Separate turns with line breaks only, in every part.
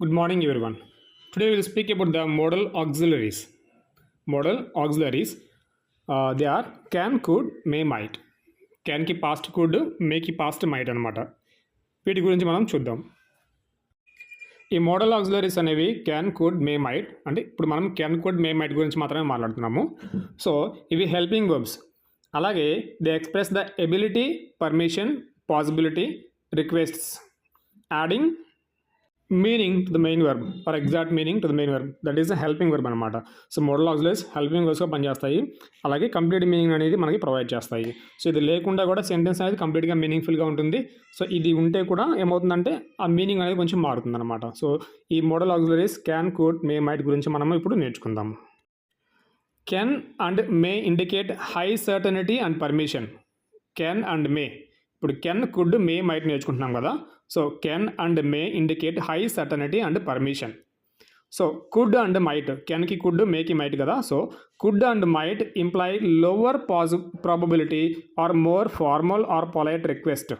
Good morning, everyone. Today we will speak about the modal auxiliaries. Modal auxiliaries, they are can, could, may, might. Can కి past could, may కి past might అనమాట. వీటి గురించి మనం చూద్దాం. ఈ model auxiliaries అనేవి క్యాన్, కుడ్, మే, మైట్. అంటే ఇప్పుడు మనం క్యాన్, కుడ్, మే, మైట్ గురించి మాత్రమే మాట్లాడుతున్నాము. సో ఇవి హెల్పింగ్ వర్బ్స్. అలాగే they express the ability, permission, possibility, requests, adding meaning to the main verb or exact meaning to the main verb. That is the helping verb అనమాట. So modal auxiliaries helping వర్బ్స్గా పనిచేస్తాయి. అలాగే complete meaning అనేది మనకి provide చేస్తాయి. So ఇది లేకుండా కూడా సెంటెన్స్ అనేది కంప్లీట్గా మీనింగ్ఫుల్గా ఉంటుంది. సో ఇది ఉంటే కూడా ఏమవుతుందంటే ఆ మీనింగ్ అనేది కొంచెం మారుతుంది అనమాట. సో ఈ model auxiliaries can, could, may, might గురించి మనం ఇప్పుడు నేర్చుకుందాం. Can and may indicate high certainty and permission. Can and may, ఇప్పుడు కెన్, కుడ్, మే, మైట్ నేర్చుకుంటున్నాం కదా. So can and may indicate high certainty and permission. So could and might, కెన్కి could, మేకి might కదా. So could and might imply lower probability or more formal or polite request.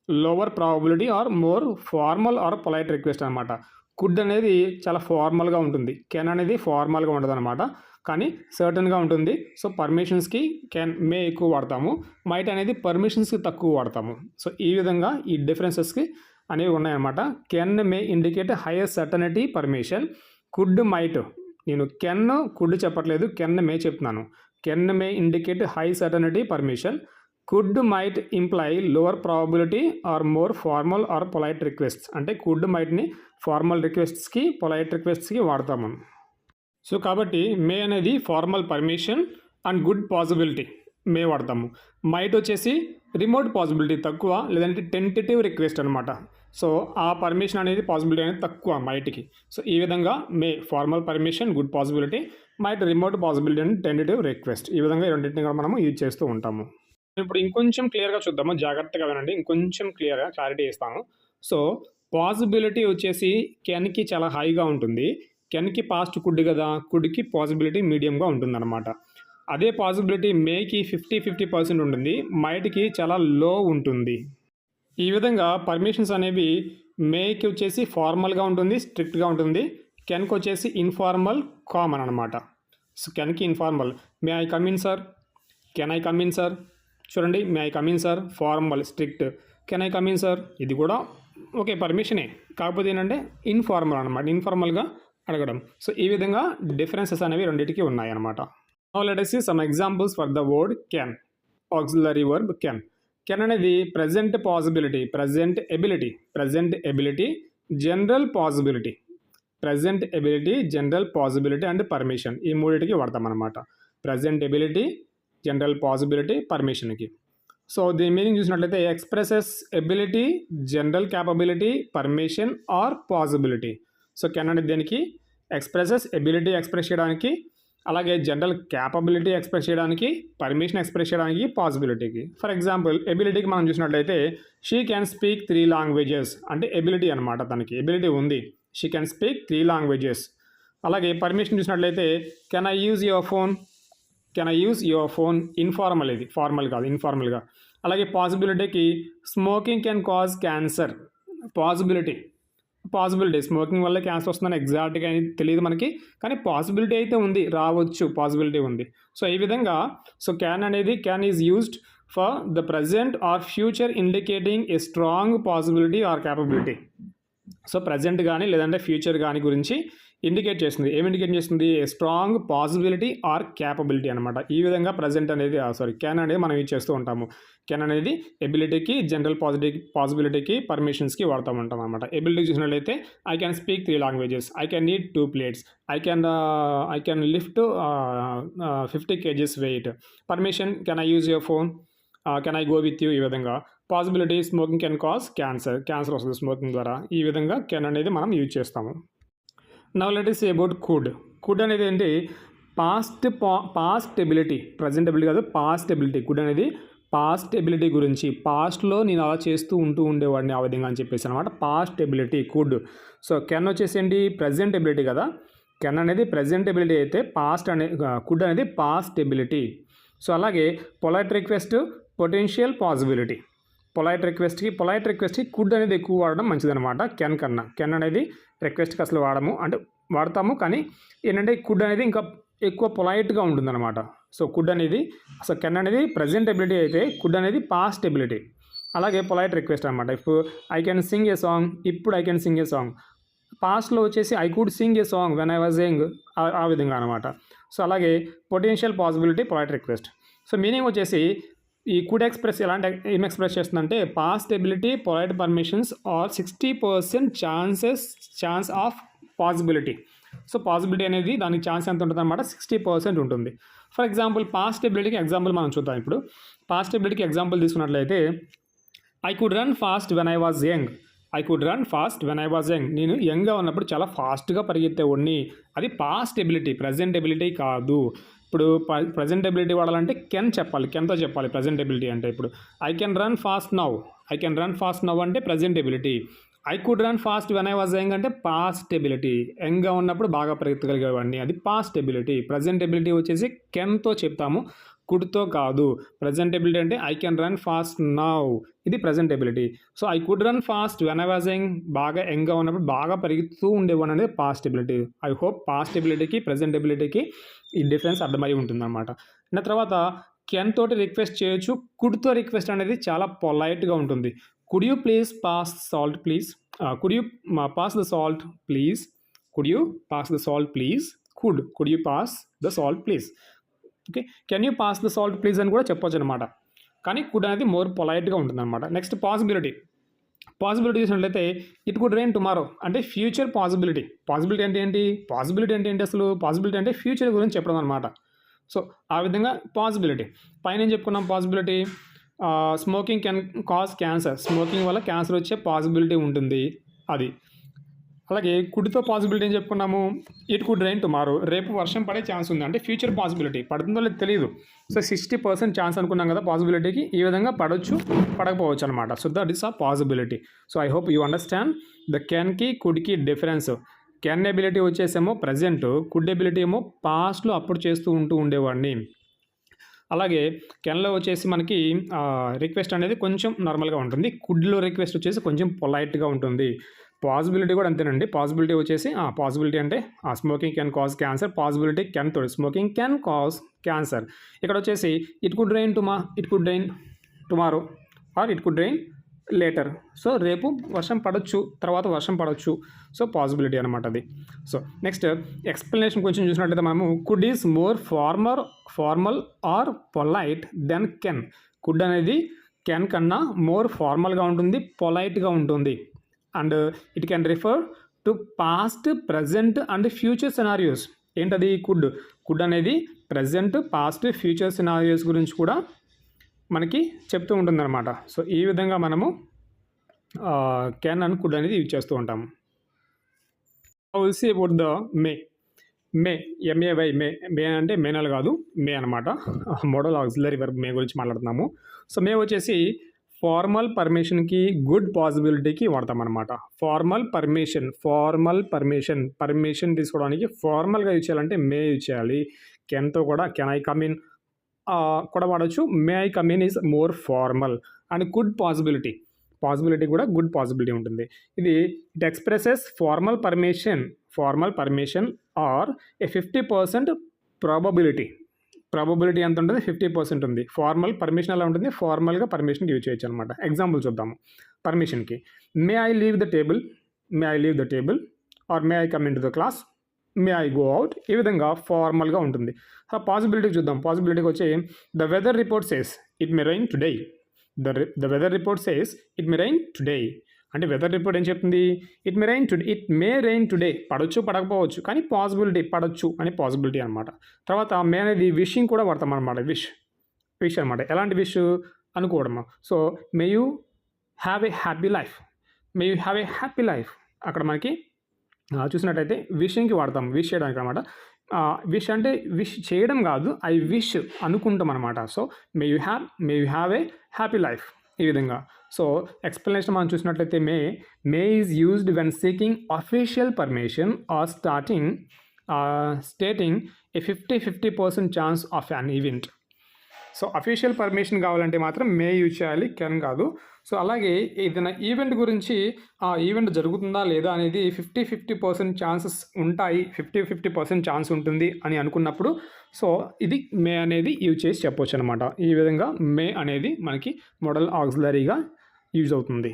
Lower probability or more formal or polite request అనమాట. Could అనేది చాలా ఫార్మల్గా ఉంటుంది, can అనేది ఫార్మల్గా ఉండదు అనమాట, కానీ సర్టన్గా ఉంటుంది. సో పర్మిషన్స్కి కెన్, మే ఎక్కువ వాడతాము, మైట్ అనేది పర్మిషన్స్కి తక్కువ వాడతాము. సో ఈ విధంగా ఈ డిఫరెన్సెస్కి అనేవి ఉన్నాయన్నమాట. Can, may indicate higher certainty, permission. Could, might, నేను కెన్, కుడ్ చెప్పట్లేదు, కెన్, మే చెప్తున్నాను. Can, may indicate high certainty, permission. Could, might imply lower probability or more formal or polite requests. అంటే కుడ్, మైట్ని ఫార్మల్ రిక్వెస్ట్స్కి, polite రిక్వెస్ట్స్కి వాడతాము. So కాబట్టి may అనేది formal permission and good possibility may వాడతాము. మైట్ వచ్చేసి రిమోట్ పాసిబిలిటీ తక్కువ, లేదంటే టెంటేటివ్ రిక్వెస్ట్ అనమాట. సో ఆ పర్మిషన్ అనేది పాసిబిలిటీ అనేది తక్కువ మైట్కి. సో ఈ విధంగా may formal permission, good possibility, might remote possibility and tentative request. ఈ విధంగా ఈ రెండింటిని కూడా మనము యూజ్ చేస్తూ ఉంటాము. ఇప్పుడు ఇంకొంచెం క్లియర్గా చూద్దాము, జాగ్రత్తగా వినండి, ఇంకొంచెం క్లారిటీ ఇస్తాను. సో పాసిబిలిటీ వచ్చేసి కెన్కి చాలా హైగా ఉంటుంది. కెన్కి పాస్ట్ కుడ్ కదా, కుడ్కి పాసిబిలిటీ మీడియంగా ఉంటుందన్నమాట. అదే పాసిబిలిటీ మేకి 50% ఉంటుంది, మైట్కి చాలా లో ఉంటుంది. ఈ విధంగా పర్మిషన్స్ అనేవి మేకి వచ్చేసి ఫార్మల్గా ఉంటుంది, స్ట్రిక్ట్గా ఉంటుంది. కెన్కి వచ్చేసి ఇన్ఫార్మల్, కామన్ అనమాట. సో కెన్కి informal, may I come in sir, can I come in sir. చూడండి, may I come in sir formal, strict. Can I come in sir ఇది కూడా ఓకే పర్మిషనే, కాకపోతే ఏంటంటే ఇన్ఫార్మల్ అనమాట, ఇన్ఫార్మల్గా అడగడం. సో ఈ విధంగా డిఫరెన్సెస్ అనేవి రెండింటికి ఉన్నాయన్నమాట. Now let us see some examples for the word can. Auxiliary verb can. Can అనేది present possibility, present ability, general possibility, present ability, general possibility and permission. ఈ మూడింటికి వాడతాం అనమాట. present ability, general possibility, permissionకి. So దీని meaning చూసినట్లయితే expresses ability, general capability, permission or possibility. So can అనేది దేనికి ఎక్స్ప్రెసెస్ ఎబిలిటీ ఎక్స్ప్రెస్ చేయడానికి, అలాగే జనరల్ క్యాపబిలిటీ ఎక్స్ప్రెస్ చేయడానికి, పర్మిషన్ ఎక్స్ప్రెస్ చేయడానికి, పాసిబిలిటీకి. ఫర్ ఎగ్జాంపుల్ ఎబిలిటీకి మనం చూసినట్లయితే షీ క్యాన్ స్పీక్ 3 లాంగ్వేజెస్ అంటే ఎబిలిటీ అనమాట, తనకి ఎబిలిటీ ఉంది, షీ క్యాన్ స్పీక్ 3 లాంగ్వేజెస్. అలాగే పర్మిషన్ చూసినట్లయితే can I use your phone, can I use your phone, informal, ఇది ఫార్మల్ కాదు, ఇన్ఫార్మల్గా. అలాగే పాసిబిలిటీకి smoking can cause cancer, possibility smoking వల్ల క్యాన్సర్ వస్తుందని ఎగ్జాక్ట్గా తెలియదు మనకి, కానీ పాసిబిలిటీ అయితే ఉంది, రావచ్చు, పాసిబిలిటీ ఉంది. సో ఈ విధంగా సో క్యాన్ అనేది can is used for the present or future indicating a strong possibility or capability. So present కానీ లేదంటే ఫ్యూచర్ కానీ గురించి ఇండికేట్ చేస్తుంది. ఏమి ఇండికేట్ చేస్తుంది? A strong possibility or capability అనమాట. ఈ విధంగా ప్రజెంట్ అనేది క్యాన్ అనేది మనం యూజ్ చేస్తూ ఉంటాము. కెన్ అనేది ఎబిలిటీకి, జనరల్ పాసిబిలిటీకి, పర్మిషన్స్కి వాడుతూ ఉంటాం అనమాట. ఎబిలిటీ చూసినట్లయితే I can speak 3 languages, I can eat 2 plates, I can lift 50 kgs weight. Permission can I use your phone, can I go with you. ఈ విధంగా possibility smoking can cause cancer వస్తుంది smoking ద్వారా. ఈ విధంగా can అనేది మనం use చేస్తాము. Now let us see about could. Could అనేది ఏంటి? పాస్ట్ ఎబిలిటీ, ప్రజెంట్ ఎబిలిటీ కాదు, పాస్ట్ ఎబిలిటీ. కుడ్ అనేది పాస్ట్ ఎబిలిటీ గురించి, పాస్ట్లో నేను అలా చేస్తూ ఉండేవాడిని ఆ విధంగా అని చెప్పేసి అనమాట, past ability could. So can వచ్చేసి ఏంటి? ప్రజెంట్ ఎబిలిటీ కదా. కెన్ అనేది ప్రజెంట్ ఎబిలిటీ అయితే కుడ్ అనేది పాస్ట్ ఎబిలిటీ. సో అలాగే polite request, potential possibility. Polite రిక్వెస్ట్కి కుడ్ అనేది ఎక్కువ వాడడం మంచిదన్నమాట కెన్ కన్నా. కెన్ అనేది రిక్వెస్ట్కి అసలు వాడము, అంటే వాడతాము, కానీ ఏంటంటే కుడ్ అనేది ఇంకా ఎక్కువ పొలైట్గా ఉంటుందన్నమాట. సో కుడ్ అనేది అసలు కెన్ అనేది ప్రజెంట్ ఎబిలిటీ అయితే కుడ్ అనేది పాస్ట్ ఎబిలిటీ. అలాగే పొలైట్ రిక్వెస్ట్ అనమాట. ఇప్పుడు I can sing a song, ఇప్పుడు I can sing a song. పాస్ట్లో వచ్చేసి I could sing a song when I was young, ఆ విధంగా అనమాట. సో అలాగే potential possibility polite request. So meaning వచ్చేసి ఈ కుడ్ ఎక్స్ప్రెస్ ఏం ఎక్స్ప్రెస్ చేస్తుందంటే past ability polite permissions or 60% chance of possibility. So possibility అనేది దానికి ఛాన్స్ ఎంత ఉంటుంది అనమాట, 60% ఉంటుంది. ఫర్ ఎగ్జాంపుల్ పాస్ట్ ఎబిలిటీకి ఎగ్జాంపుల్ మనం చూద్దాం. ఇప్పుడు పాస్ట్ ఎబిలిటీకి ఎగ్జాంపుల్ తీసుకున్నట్లయితే I could run fast when I was young. నేను యంగ్గా ఉన్నప్పుడు చాలా ఫాస్ట్గా పరిగెత్తేవాడిని. అది పాస్ట్ ఎబిలిటీ, ప్రజెంట్ ఎబిలిటీ కాదు. ఇప్పుడు ప్రజెంట్ ఎబిలిటీ వాడాలంటే కెన్ చెప్పాలి, కెన్తో చెప్పాలి ప్రజెంట్ ఎబిలిటీ అంటే. ఇప్పుడు I can run fast now అంటే present ability. I could run fast when I was young అంటే పాస్ట్ ఎబిలిటీ. యంగ్గా ఉన్నప్పుడు బాగా పరిగెత్తగలిగేవాడిని, అది పాస్ట్ ఎబిలిటీ. ప్రజెంట్ ఎబిలిటీ వచ్చేసి కెన్తో చెప్తాము, కుడ్తో కాదు. ప్రజెంట్ ఎబిలిటీ అంటే I can run fast now, ఇది present ability. So I could run fast when I was young, బాగా యంగ్గా ఉన్నప్పుడు బాగా పరిగెత్తూ ఉండేవాడు అనేది past ability. I hope past ఎబిలిటీకి ప్రజెంట్ ఎబిలిటీకి ఈ డిఫరెన్స్ అర్థమై ఉంటుందన్నమాట. నా తర్వాత కెన్ తోటి రిక్వెస్ట్ చేయొచ్చు, కుడ్తో రిక్వెస్ట్ అనేది చాలా పొలైట్గా ఉంటుంది. Could you please pass salt please, could you pass the salt please, could you pass the salt please, could you pass the salt please. Okay, can you pass the salt please అని కూడా చెప్పొచ్చు అనమాట. కానీ could అనేది more పొలైట్గా ఉంటుంది అనమాట. Next possibility చూసినట్లయితే it could rain tomorrow అంటే ఫ్యూచర్ పాసిబిలిటీ. పాసిబిలిటీ అంటే ఏంటి అసలు పాసిబిలిటీ అంటే ఫ్యూచర్ గురించి చెప్పడం అనమాట. సో ఆ విధంగా పాసిబిలిటీ. పైన ఏం చెప్పుకున్నాం possibility, smoking can cause cancer, smoking వల్ల క్యాన్సర్ వచ్చే పాసిబిలిటీ ఉంటుంది అది. అలాగే కుడ్తో పాసిబిలిటీ ఏం చెప్పుకున్నాము, ఇట్ కుడ్ రెయిన్ టుమారో, రేపు వర్షం పడే ఛాన్స్ ఉంది అంటే ఫ్యూచర్ పాసిబిలిటీ. పడుతుందో లేదు తెలియదు. సో 60% ఛాన్స్ అనుకున్నాం కదా పాసిబిలిటీకి, ఈ విధంగా పడవచ్చు పడకపోవచ్చు అనమాట. So that is a possibility. So I hope you understand the కెన్కి కుడ్కి డిఫరెన్స్. కెన్ ఎబిలిటీ వచ్చేసేమో ప్రజెంట్, కుడ్ ఎబిలిటీ ఏమో పాస్ట్లో అప్పుడు చేస్తూ ఉండేవాడిని. అలాగే కెన్లో వచ్చేసి మనకి రిక్వెస్ట్ అనేది కొంచెం నార్మల్గా ఉంటుంది, కుడ్లో రిక్వెస్ట్ వచ్చేసి కొంచెం పొలైట్గా ఉంటుంది. పాసిబిలిటీ కూడా అంతేనండి. పాసిబిలిటీ వచ్చేసి పాసిబిలిటీ అంటే smoking can cause cancer, possibility can తోడు స్మోకింగ్ కెన్ కాజ్ క్యాన్సర్. ఇక్కడ వచ్చేసి it could rain tomorrow or it could rain later. So రేపు వర్షం పడవచ్చు, తర్వాత వర్షం పడవచ్చు. సో పాసిబిలిటీ అనమాట అది. సో నెక్స్ట్ ఎక్స్ప్లెనేషన్ కొంచెం చూసినట్లయితే మనము could is more formal or polite than can. Could అనేది కెన్ కన్నా మోర్ ఫార్మల్గా ఉంటుంది, పొలైట్గా ఉంటుంది. And it can refer to past, present and future scenarios. ఏంటది కుడ్ అనేది ప్రజెంట్, పాస్ట్, ఫ్యూచర్ సినారియోస్ గురించి కూడా మనకి చెప్తూ ఉంటుందన్నమాట. సో ఈ విధంగా మనము కెన్ అండ్ కుడ్ అనేది యూజ్ చేస్తూ ఉంటాము. Will see about the may. M A Y may అంటే మేనల్ కాదు, మే అనమాట. మోడల్ ఆక్సిలరీ వర్బ్ మే గురించి మాట్లాడుతున్నాము. సో మే వచ్చేసి ఫార్మల్ పర్మిషన్కి, గుడ్ పాసిబిలిటీకి వాడతాం అనమాట. ఫార్మల్ పర్మిషన్ తీసుకోవడానికి ఫార్మల్గా యూజ్ చేయాలంటే మే యూజ్ చేయాలి. కెన్తో కూడా కెన్ ఐ కమ్ ఇన్ కూడా వాడచ్చు. May I come in is more formal. And good possibility కూడా గుడ్ పాసిబిలిటీ ఉంటుంది. ఇది it expresses formal permission or a 50% probability ఎంత ఉంటుంది, 50% ఉంది. ఫార్మల్ పర్మిషన్ ఎలా ఉంటుంది, ఫార్మల్గా పర్మిషన్కి యూజ్ చేయొచ్చు అనమాట. ఎగ్జాంపుల్ చూద్దాము. పర్మిషన్కి may I leave the table or may I come into the class, may I go out. ఈ విధంగా ఫార్మల్గా ఉంటుంది. పాసిబిలిటీకి చూద్దాం. పాసిబిలిటీకి వచ్చి the weather report says it may rain today. The weather report says it may rain today అంటే weather report ఏం చెప్తుంది, ఇట్ మే రైన్ టుడే, పడవచ్చు పడకపోవచ్చు, కానీ పాసిబిలిటీ పడవచ్చు అని పాసిబిలిటీ అనమాట. తర్వాత మే అనేది విషింగ్ కూడా వాడతాం అనమాట. విష్ అనమాట. ఎలాంటి విష్ అనుకోవడమా. So may you have a happy life, అక్కడ మనకి చూసినట్టయితే విషింగ్కి వాడతాం, విష్ చేయడానికి అనమాట. విష్ అంటే విష్ చేయడం కాదు, ఐ విష్ అనుకుంటాం అనమాట. So may you have a happy life, ఈ విధంగా. సో ఎక్స్ప్లెనేషన్ మనం చూసినట్లయితే may is used when seeking official permission or stating a 50% chance of an event. So official permission కావాలంటే మాత్రం మే యూజ్ చేయాలి, కెన్ కాదు. సో అలాగే ఏదైనా ఈవెంట్ గురించి ఆ ఈవెంట్ జరుగుతుందా లేదా అనేది 50% ఛాన్సెస్ ఉంటాయి, 50% ఛాన్స్ ఉంటుంది అని అనుకున్నప్పుడు సో ఇది మే అనేది యూజ్ చేసి చెప్పొచ్చు అనమాట. ఈ విధంగా మే అనేది మనకి మోడల్ ఆక్సిలరీగా యూజ్ అవుతుంది.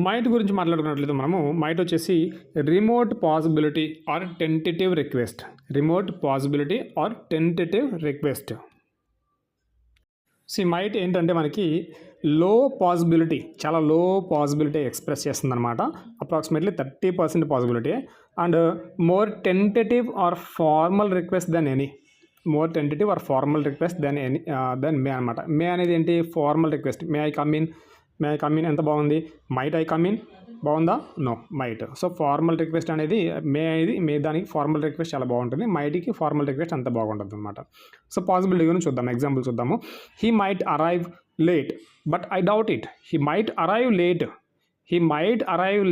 మైట్ గురించి మాట్లాడుకున్నట్లయితే మనము మైట్ వచ్చేసి remote possibility or tentative request. Might ఏంటంటే మనకి లో పాసిబిలిటీ, చాలా లో పాసిబిలిటీ ఎక్స్ప్రెస్ చేస్తుంది అనమాట. Approximately 30% possibility and more tentative or formal request than any. Then may అనమాట. మే అనేది ఏంటి? Formal request. May I come in ఎంత బాగుంది? మైట్ ఐ కమ్ ఇన్ బాగుందా? No, might. So formal request అనేది మే దానికి ఫార్మల్ రిక్వెస్ట్ చాలా బాగుంటుంది, మైట్కి ఫార్మల్ రిక్వెస్ట్ అంత బాగుంటుంది అనమాట. సో పాసిబిలిటీ గురించి చూద్దాం, ఎగ్జాంపుల్ చూద్దాము. He might arrive late but I doubt it. He might arrive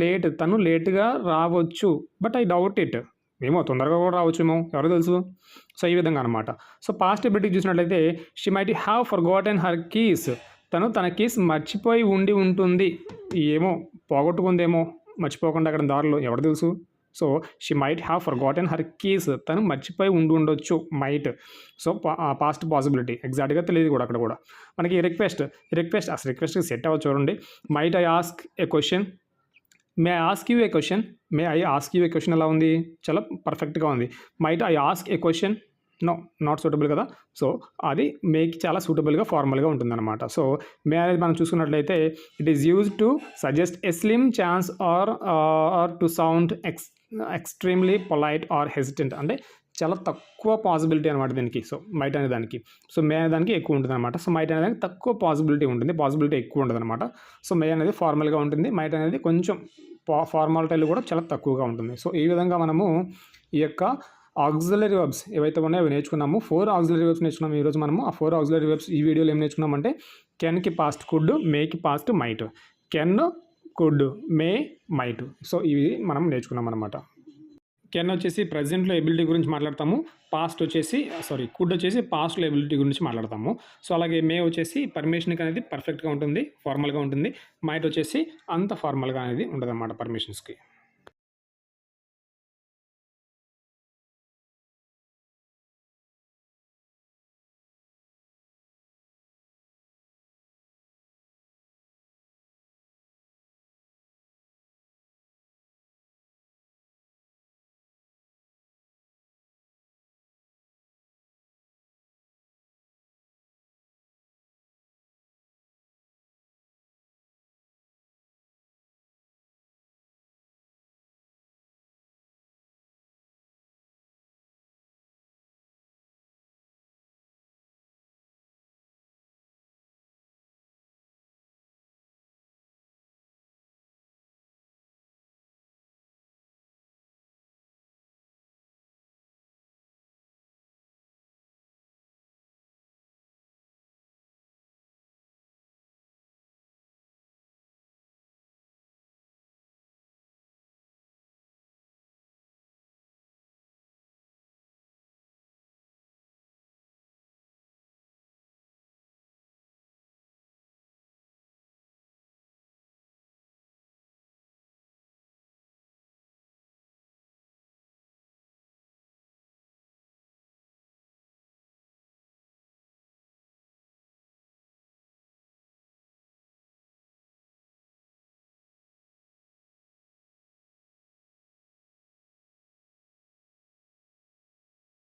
late, తను లేట్గా రావచ్చు, బట్ ఐ డౌట్ ఇట్. ఏమో తొందరగా కూడా రావచ్చేమో, ఎవరో తెలుసు. సో ఈ విధంగా అనమాట. సో పాస్ట్ ఎబిలిటీ చూసినట్లయితే she might have forgotten her keys. తన కీస్ మర్చిపోయి ఉంటుంది, ఏమో పోగొట్టుకుందేమో, మర్చిపోకుండా అక్కడ దారిలో, ఎవరు తెలుసు. So she might have forgotten her keys, తను మర్చిపోయి ఉండొచ్చు, మైట్. సో పాస్ట్ పాసిబిలిటీ ఎగ్జాక్ట్గా తెలియదు కూడా అక్కడ కూడా. మనకి రిక్వెస్ట్ అసలు రిక్వెస్ట్కి సెట్ అవ్వచ్చు చూడండి. Might I ask a question, may I ask you a question ఎలా ఉంది? చాలా పర్ఫెక్ట్గా ఉంది. Might I ask a question, no, not suitable కదా. సో అది మేకి చాలా సూటబుల్గా ఫార్మల్గా ఉంటుందన్నమాట. సో మే అనేది మనం చూసుకున్నట్లయితే it is use to suggest a slim chance or to sound extremely polite or hesitant. అంటే చాలా తక్కువ పాసిబిలిటీ అనమాట దీనికి. సో మైట్ అనే దానికి, సో మే అనే దానికి ఎక్కువ ఉంటుంది అనమాట. సో మైట్ అనే దానికి తక్కువ పాసిబిలిటీ ఉంటుంది, పాసిబిలిటీ ఎక్కువ ఉంటుంది అనమాట. సో మే అనేది ఫార్మల్గా ఉంటుంది, మైట్ అనేది కొంచెం ఫార్మాలిటీలు కూడా చాలా తక్కువగా ఉంటుంది. సో ఈ విధంగా మనము ఈ యొక్క ఆక్సిలరీ వర్బ్స్ ఏవైతే ఉన్నాయో అవి నేర్చుకున్నాము. 4 ఆక్సిలరీ వర్బ్స్ నేర్చుకున్నాము ఈరోజు మనము. ఆ 4 ఆక్సిలరీ వర్బ్స్ ఈ వీడియోలో ఏం నేర్చుకున్నామంటే కెన్కి పాస్ట్ కుడ్, మేకి past might. Can, could, may, might. So ఇవి మనం నేర్చుకున్నాం అనమాట. కెన్ వచ్చేసి ప్రజెంట్లో ఎబిలిటీ గురించి మాట్లాడతాము, కుడ్ వచ్చేసి పాస్ట్లో ఎబిలిటీ గురించి మాట్లాడతాము. సో అలాగే మే వచ్చేసి పర్మిషన్కి అనేది పర్ఫెక్ట్గా ఉంటుంది, ఫార్మల్గా ఉంటుంది. మైట్ వచ్చేసి అంత ఫార్మల్గా అనేది ఉంటుంది అన్నమాట పర్మిషన్స్కి.